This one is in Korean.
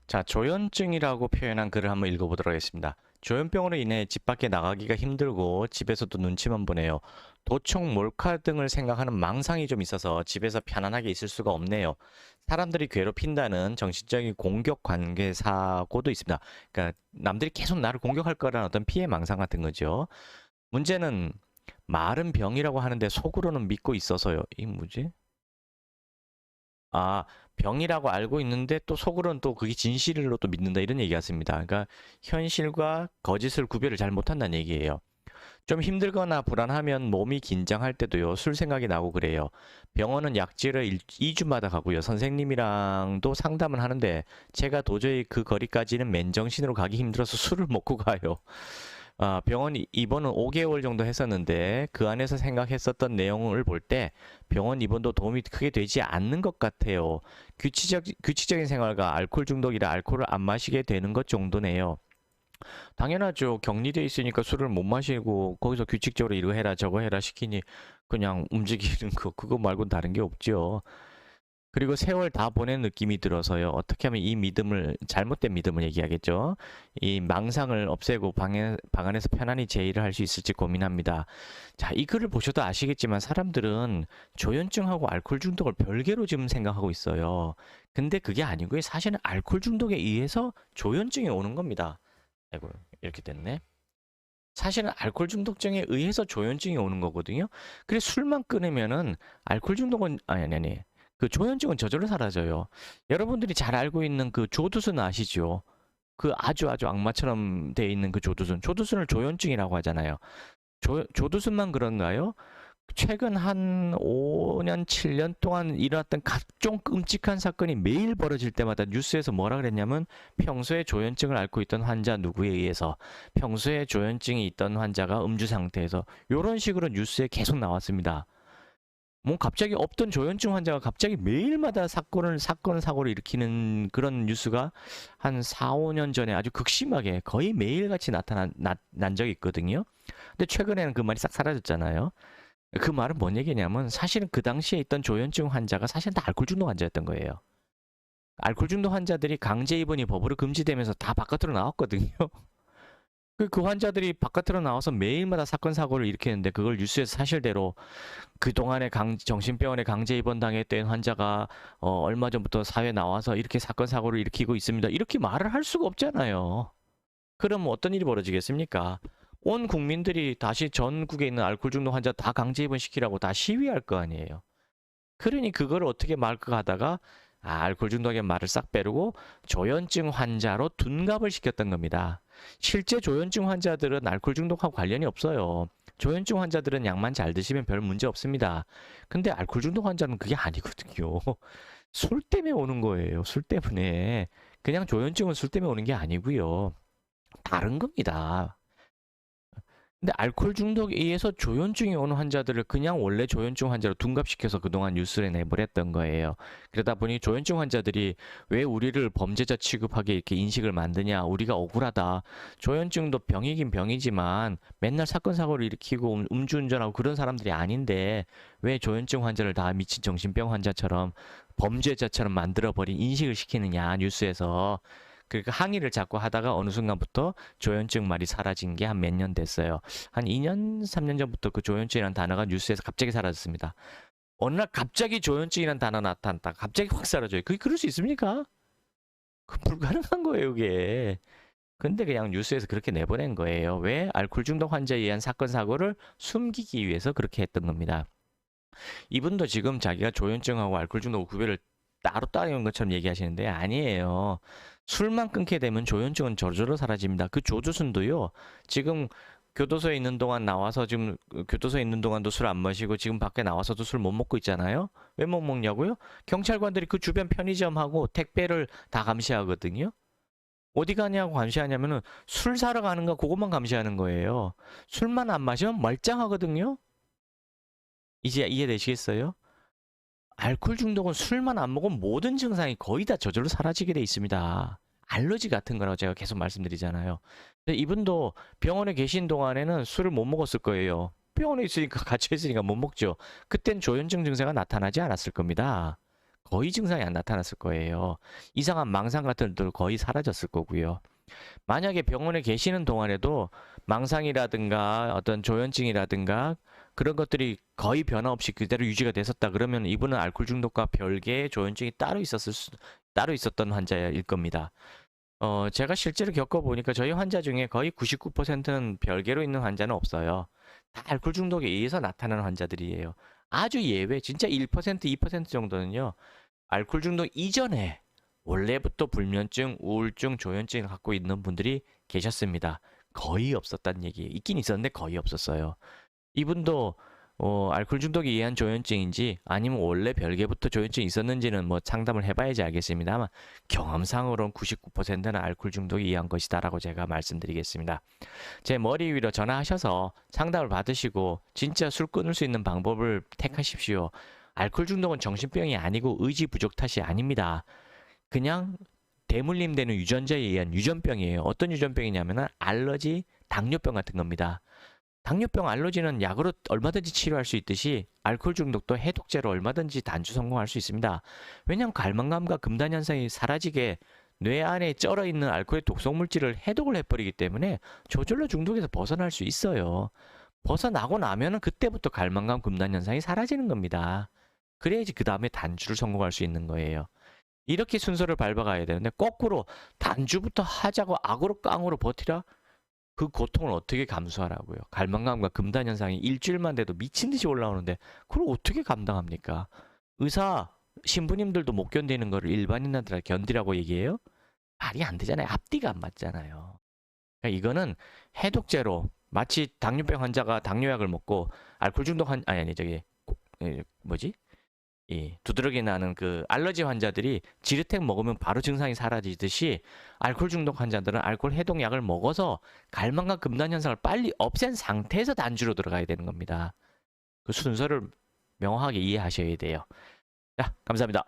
자, 조현증이라고 표현한 글을 한번 읽어보도록 하겠습니다. 조현병으로 인해 집 밖에 나가기가 힘들고 집에서도 눈치만 보네요. 도청, 몰카 등을 생각하는 망상이 좀 있어서 집에서 편안하게 있을 수가 없네요. 사람들이 괴롭힌다는 정신적인 공격 관계 사고도 있습니다. 그러니까 남들이 계속 나를 공격할 거라는 어떤 피해 망상 같은 거죠. 문제는 말은 병이라고 하는데 속으로는 믿고 있어서요. 이 뭐지? 아, 병이라고 알고 있는데 또 속으로는 또 그게 진실로 또 믿는다 이런 얘기 같습니다. 그러니까 현실과 거짓을 구별을 잘 못한다는 얘기예요. 좀 힘들거나 불안하면 몸이 긴장할 때도요, 술 생각이 나고 그래요. 병원은 약지를 2주마다 가고요. 선생님이랑도 상담을 하는데 제가 도저히 그 거리까지는 맨정신으로 가기 힘들어서 술을 먹고 가요. 아, 병원 입원은 5개월 정도 했었는데 그 안에서 생각했었던 내용을 볼 때 병원 입원도 도움이 크게 되지 않는 것 같아요. 규칙적인 생활과 알코올 중독이라 알코올을 안 마시게 되는 것 정도네요. 당연하죠. 격리돼 있으니까 술을 못 마시고 거기서 규칙적으로 이거 해라 저거 해라 시키니 그냥 움직이는 거 그거 말고는 다른 게 없죠. 그리고 세월 다 보낸 느낌이 들어서요. 어떻게 하면 이 믿음을 잘못된 믿음을 얘기하겠죠. 이 망상을 없애고 방 안에서 편안히 제 일을 할 수 있을지 고민합니다. 자, 이 글을 보셔도 아시겠지만 사람들은 조현증하고 알코올 중독을 별개로 지금 생각하고 있어요. 근데 그게 아니고요. 사실은 알코올 중독에 의해서 조현증이 오는 겁니다. 아이고, 이렇게 됐네. 사실은 알코올 중독증에 의해서 조현증이 오는 거거든요. 그래서 술만 끊으면은 알코올 중독은 아니. 그 조현증은 저절로 사라져요. 여러분들이 잘 알고 있는 그 조두순 아시죠? 그 아주 악마처럼 돼 있는 그 조두순. 조두순을 조현증이라고 하잖아요. 조두순만 그런가요? 최근 한 5년, 7년 동안 일어났던 각종 끔찍한 사건이 매일 벌어질 때마다 뉴스에서 뭐라 그랬냐면 평소에 조현증을 앓고 있던 환자 누구에 의해서 평소에 조현증이 있던 환자가 음주 상태에서 이런 식으로 뉴스에 계속 나왔습니다. 뭐 갑자기 없던 조현증 환자가 갑자기 매일마다 사고를 일으키는 그런 뉴스가 한 4, 5년 전에 아주 극심하게 거의 매일같이 난 적이 있거든요. 근데 최근에는 그 말이 싹 사라졌잖아요. 그 말은 뭔 얘기냐면 사실은 그 당시에 있던 조현증 환자가 사실은 다 알코올 중독 환자였던 거예요. 알코올 중독 환자들이 강제 입원이 법으로 금지되면서 다 바깥으로 나왔거든요. 그 환자들이 바깥으로 나와서 매일마다 사건 사고를 일으키는데 그걸 뉴스에서 사실대로 그동안에 정신병원에 강제 입원 당했던 환자가 얼마 전부터 사회에 나와서 이렇게 사건 사고를 일으키고 있습니다. 이렇게 말을 할 수가 없잖아요. 그럼 어떤 일이 벌어지겠습니까? 온 국민들이 다시 전국에 있는 알코올 중독 환자 다 강제 입원시키라고 다 시위할 거 아니에요. 그러니 그걸 어떻게 말까 하다가 알코올 중독의 말을 싹 빼르고 조현증 환자로 둔갑을 시켰던 겁니다. 실제 조현증 환자들은 알코올 중독하고 관련이 없어요. 조현증 환자들은 약만 잘 드시면 별 문제 없습니다. 근데 알코올 중독 환자는 그게 아니거든요. 술 때문에 오는 거예요. 술 때문에. 그냥 조현증은 술 때문에 오는 게 아니고요. 다른 겁니다. 근데 알코올 중독에 의해서 조현증이 오는 환자들을 그냥 원래 조현증 환자로 둔갑시켜서 그동안 뉴스에 내보냈던 거예요. 그러다 보니 조현증 환자들이 왜 우리를 범죄자 취급하게 이렇게 인식을 만드냐, 우리가 억울하다. 조현증도 병이긴 병이지만 맨날 사건 사고를 일으키고 음주운전하고 그런 사람들이 아닌데 왜 조현증 환자를 다 미친 정신병 환자처럼 범죄자처럼 만들어버린 인식을 시키느냐, 뉴스에서. 그러니까 항의를 자꾸 하다가 어느 순간부터 조현증 말이 사라진 게 한 몇 년 됐어요. 한 2년, 3년 전부터 그 조현증이라는 단어가 뉴스에서 갑자기 사라졌습니다. 어느 날 갑자기 조현증이라는 단어 나타났다. 갑자기 확 사라져요. 그게 그럴 수 있습니까? 그 불가능한 거예요, 이게. 근데 그냥 뉴스에서 그렇게 내보낸 거예요. 왜? 알코올 중독 환자에 의한 사건 사고를 숨기기 위해서 그렇게 했던 겁니다. 이분도 지금 자기가 조현증하고 알코올 중독 구별을 따로 따르는 것처럼 얘기하시는데 아니에요. 술만 끊게 되면 조현증은 저절로 사라집니다. 그 조두순도요. 지금 교도소에 있는 동안 나와서 지금 교도소에 있는 동안도 술 안 마시고 지금 밖에 나와서도 술 못 먹고 있잖아요. 왜 못 먹냐고요? 경찰관들이 그 주변 편의점하고 택배를 다 감시하거든요. 어디 가냐고 감시하냐면은 술 사러 가는 거 그것만 감시하는 거예요. 술만 안 마시면 말짱하거든요. 이제 이해되시겠어요? 알코올 중독은 술만 안 먹으면 모든 증상이 거의 다 저절로 사라지게 돼 있습니다. 알러지 같은 거라고 제가 계속 말씀드리잖아요. 근데 이분도 병원에 계신 동안에는 술을 못 먹었을 거예요. 병원에 있으니까 갇혀 있으니까 못 먹죠. 그땐 조현증 증세가 나타나지 않았을 겁니다. 거의 증상이 안 나타났을 거예요. 이상한 망상 같은 것들 거의 사라졌을 거고요. 만약에 병원에 계시는 동안에도 망상이라든가 어떤 조현증이라든가 그런 것들이 거의 변화 없이 그대로 유지가 됐었다 그러면 이분은 알코올 중독과 별개의 조현증이 따로 있었던 환자일 겁니다. 제가 실제로 겪어보니까 저희 환자 중에 거의 99%는 별개로 있는 환자는 없어요. 다 알코올 중독에 의해서 나타나는 환자들이에요. 아주 예외, 진짜 1%, 2% 정도는요, 알코올 중독 이전에 원래부터 불면증, 우울증, 조현증을 갖고 있는 분들이 계셨습니다. 거의 없었다는 얘기예요. 있긴 있었는데 거의 없었어요. 이분도 알코올 중독에 의한 조현증인지 아니면 원래 별개부터 조현증이 있었는지는 뭐 상담을 해봐야지 알겠습니다만 경험상으로는 99%는 알코올 중독에 의한 것이다라고 제가 말씀드리겠습니다. 제 머리 위로 전화하셔서 상담을 받으시고 진짜 술 끊을 수 있는 방법을 택하십시오. 알코올 중독은 정신병이 아니고 의지 부족 탓이 아닙니다. 그냥 대물림되는 유전자에 의한 유전병이에요. 어떤 유전병이냐면 알러지, 당뇨병 같은 겁니다. 당뇨병, 알러지는 약으로 얼마든지 치료할 수 있듯이 알코올 중독도 해독제로 얼마든지 단주 성공할 수 있습니다. 왜냐하면 갈망감과 금단 현상이 사라지게 뇌 안에 쩔어 있는 알코올의 독성 물질을 해독을 해버리기 때문에 저절로 중독에서 벗어날 수 있어요. 벗어나고 나면은 그때부터 갈망감, 금단 현상이 사라지는 겁니다. 그래야지 그 다음에 단주를 성공할 수 있는 거예요. 이렇게 순서를 밟아가야 되는데 거꾸로 단주부터 하자고 악으로 깡으로 버티라? 그 고통을 어떻게 감수하라고요? 갈망감과 금단 현상이 일주일만 돼도 미친 듯이 올라오는데 그걸 어떻게 감당합니까? 의사, 신부님들도 못 견디는 거를 일반인한테 견디라고 얘기해요? 말이 안 되잖아요. 앞뒤가 안 맞잖아요. 그러니까 이거는 해독제로 마치 당뇨병 환자가 당뇨약을 먹고 알코올 중독 아니 저기 뭐지? 두드러기 나는 그 알러지 환자들이 지르텍 먹으면 바로 증상이 사라지듯이 알코올 중독 환자들은 알코올 해독약을 먹어서 갈망과 금단 현상을 빨리 없앤 상태에서 단주로 들어가야 되는 겁니다. 그 순서를 명확하게 이해하셔야 돼요. 자, 감사합니다.